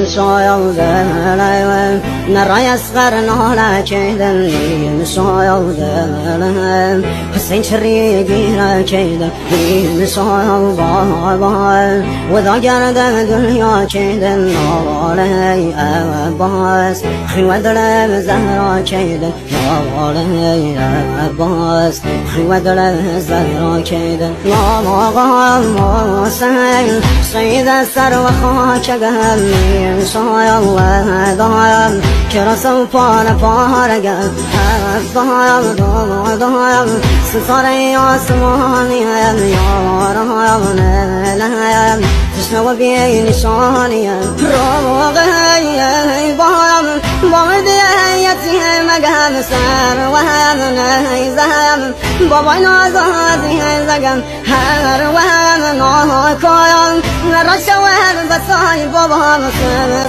شايودن نرى يسغرنا لكيدن شايودن حسين شريقي لكيدن شايودن وذا قرد دنيا كيدن علي أباس خيودن زهرا كيدن علي أباس خيودن زهرا كيدن سيد سيد السر وخاك قلبي إن شاء الله ضايم كرسو فانا فارق ضايم ستاري عصماني يا رايم تشنو بي نشاني روغي ضايم بغدي يتي مقام سر وهم نيزم بابا نازادي زقم هر وهم ناكايم نرشوه بساي بابا مسلم